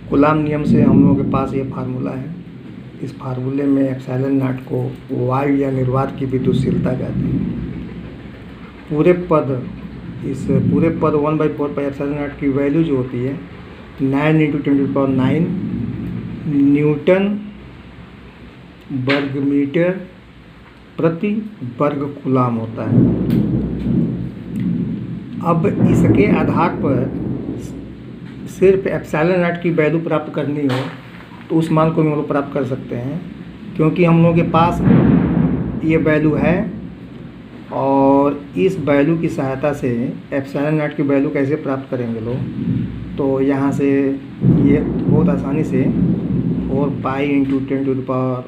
Coulomb नियम से हम लोगों के पास ये फार्मूला है। इस फार्मूले में एप्सिलॉन नॉट को वायु या निर्वात की विद्युतशीलता कहते हैं। इस पूरे पद 1/4 पाई एप्सिलॉन नॉट की वैल्यू जो होती है 9 × 10⁹ न्यूटन वर्ग मीटर प्रति वर्ग कूलाम होता है। अब इसके आधार पर सिर्फ एप्सिलॉन नॉट की वैल्यू प्राप्त करनी हो तो उस मान को भी हम लोग प्राप्त कर सकते हैं, क्योंकि हम लोगों के पास ये वैल्यू है। और इस वैल्यू की सहायता से एप्सिलॉन नॉट की वैल्यू कैसे प्राप्त करेंगे लोग, तो यहाँ से ये बहुत आसानी से 4 पाई × 10⁻,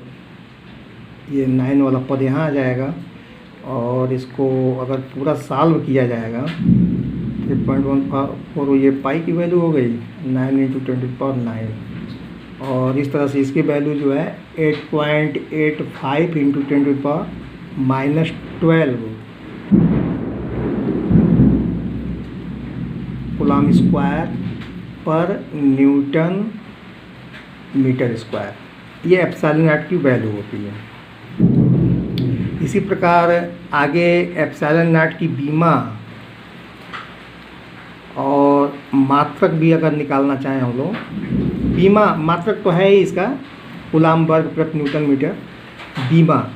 ये 9 वाला पद यहाँ आ जाएगा। और इसको अगर पूरा सॉल्व किया जाएगा 3.14, ये पाई की वैल्यू हो गई 9 × 10⁹। और इस तरह से इसकी वैल्यू जो है 8.85 × 10⁻12 कूलाम स्क्वायर पर न्यूटन मीटर स्क्वायर, ये एप्सिलॉन नॉट की वैल्यू होती है। इसी प्रकार आगे एप्सिलॉन नॉट की बीमा और मात्रक भी अगर निकालना चाहें हम लोग, बीमा मात्रक तो है ही इसका कूलाम वर्ग प्रति न्यूटन मीटर। बीमा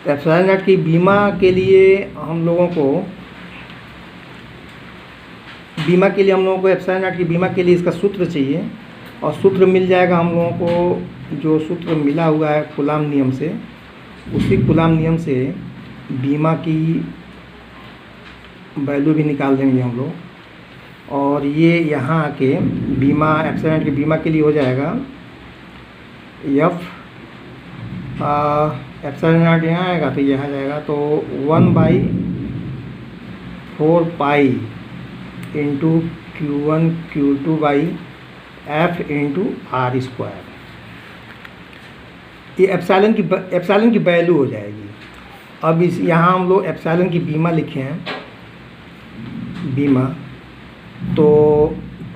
एप्सिलॉन नॉट की बीमा के लिए हम लोगों को एप्सिलॉन नॉट की बीमा के लिए इसका सूत्र चाहिए। और सूत्र मिल जाएगा हम लोगों को, जो सूत्र मिला हुआ है कूलाम नियम से, उसी कूलाम नियम से बीमा की वैल्यू भी निकाल देंगे हम लोग। और ये यहाँ आके बीमा एप्सिलॉन नॉट की बीमा के लिए हो जाएगा एप्सिलॉन नॉट यहाँ आएगा तो यहाँ जाएगा तो 1/4 पाई × Q1 Q2/F × R स्क्वायर, ये एप्सिलॉन की वैल्यू हो जाएगी। अब इस यहाँ हम लोग एप्सिलॉन की बीमा लिखे हैं, बीमा तो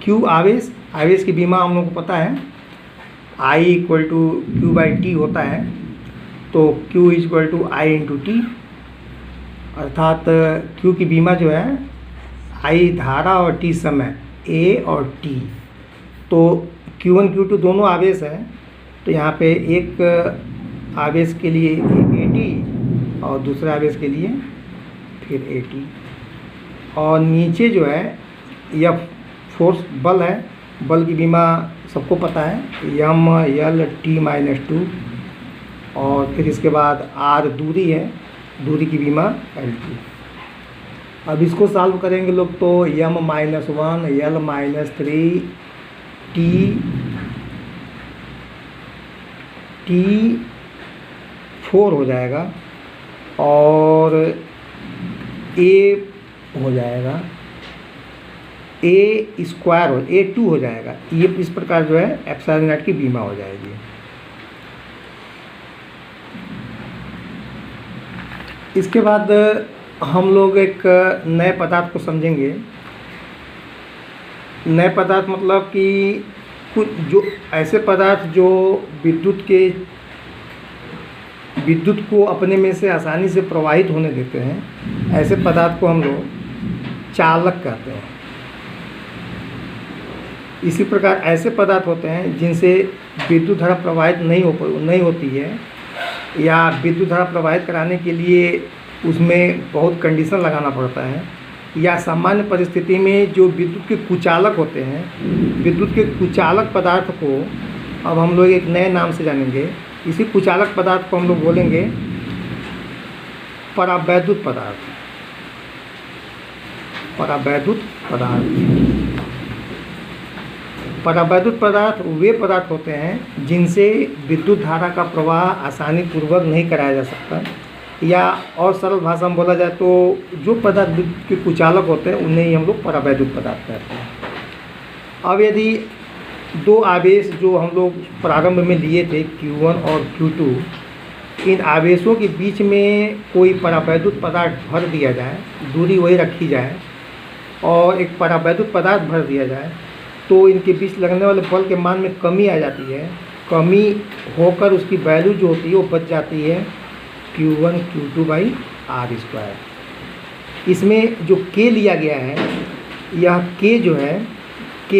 Q आवेश की बीमा हम लोग को पता है I = Q/T होता है। तो Q = I × T, अर्थात Q की बीमा जो है I धारा और T समय, A और T। तो Q1 Q2 दोनों आवेश हैं, तो यहाँ पे एक आवेश के लिए AT और दूसरे आवेश के लिए फिर AT। और नीचे जो है यह फोर्स बल है, बल की बीमा सबको पता है MLT-2। और फिर इसके बाद R दूरी है, दूरी की बीमा LT। अब इसको सॉल्व करेंगे लोग तो M-1 L-3 T4 हो जाएगा और A हो जाएगा A2 हो जाएगा। ये इस प्रकार जो है एप्सिलॉन नॉट की बीमा हो जाएगी। इसके बाद हम लोग एक नए पदार्थ को समझेंगे। नए पदार्थ मतलब कि कुछ जो ऐसे पदार्थ जो विद्युत को अपने में से आसानी से प्रवाहित होने देते हैं, ऐसे पदार्थ को हम लोग चालक कहते हैं। इसी प्रकार ऐसे पदार्थ होते हैं जिनसे विद्युत धारा प्रवाहित नहीं होती है, या विद्युत धारा प्रवाहित कराने के लिए उसमें बहुत कंडीशन लगाना पड़ता है, या सामान्य परिस्थिति में जो विद्युत के कुचालक होते हैं, विद्युत के कुचालक पदार्थ को अब हम लोग एक नए नाम से जानेंगे। इसी कुचालक पदार्थ को हम लोग बोलेंगे परावैद्युत पदार्थ। परावैद्युत पदार्थ वे पदार्थ होते हैं जिनसे विद्युत धारा का प्रवाह आसानी पूर्वक नहीं कराया जा सकता, या और सरल भाषा में बोला जाए तो जो पदार्थ विद्युत के कुचालक होते हैं उन्हें ही हम लोग परावैद्युत पदार्थ कहते हैं। अब यदि दो आवेश जो हम लोग प्रारंभ में लिए थे Q1 और Q2, इन आवेशों के बीच में कोई परावैद्युत पदार्थ भर दिया जाए, दूरी वही रखी जाए और एक परावैद्युत पदार्थ भर दिया जाए, तो इनके बीच लगने वाले बल के मान में कमी आ जाती है। कमी होकर उसकी वैल्यू जो होती है वो बच जाती है Q1 Q2 by R square. इसमें जो K लिया गया है, यह K जो है K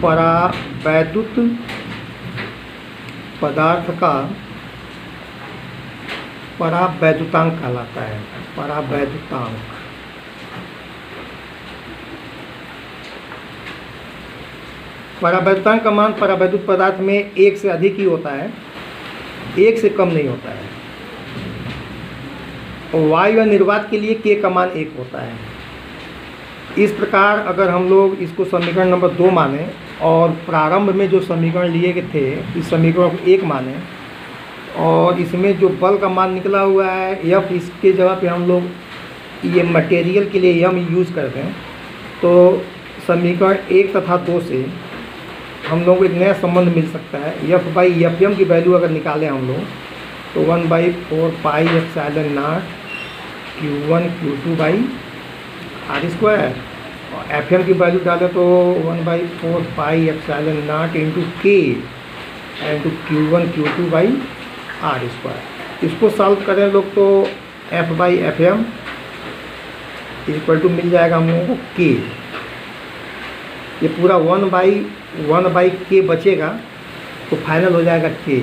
परावैद्युत पदार्थ का परावैद्युतांक कहलाता है। परावैद्युतांक परावैद्युतांक का मान परावैद्युत पदार्थ में एक से अधिक ही होता है, एक से कम नहीं होता है। और वायु या निर्वात के लिए K का मान 1 होता है। इस प्रकार अगर हम लोग इसको समीकरण नंबर 2 माने और प्रारंभ में जो समीकरण लिए गए थे इस समीकरण को 1 माने और इसमें जो बल का मान निकला हुआ है F, इसके जगह पे हम लोग ये मटेरियल के लिए M यूज़ करते हैं, तो समीकरण 1 तथा 2 से हम लोग को एक नया संबंध मिल सकता है। F बाई एफ एम की वैल्यू अगर निकालें हम लोग तो 1/4 pi epsilon naught Q1 Q2 by R square, और एफ एम की वैल्यू डालें तो 1/4 pi epsilon naught into K into Q1 Q2 by R square. इसको सॉल्व करें लोग तो F by F M equal to मिल जाएगा हम लोगों को K। ये पूरा 1/K बचेगा तो फाइनल हो जाएगा K।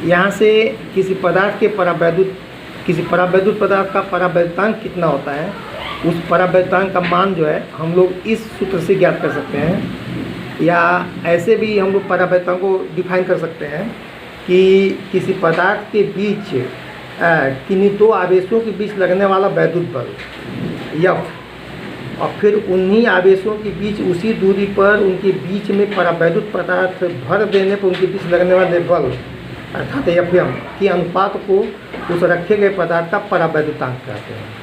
यहाँ से किसी पदार्थ के परावैद्युत पदार्थ का परावैद्युतांक कितना होता है, उस परावैद्युतांक का मान जो है हम लोग इस सूत्र से ज्ञात कर सकते हैं, या ऐसे भी हम लोग परावैद्युतांक को डिफाइन कर सकते हैं कि किसी पदार्थ के बीच किन्हीं दो आवेशों के बीच लगने वाला वैद्युत बल F, और फिर उन्हीं आवेशों के बीच उसी दूरी पर उनके बीच में परावैद्युत पदार्थ भर देने पर उनके बीच लगने वाले बल अर्थात Fm के अनुपात को उस रखे गए पदार्थ का परावैद्युतांक कहते हैं।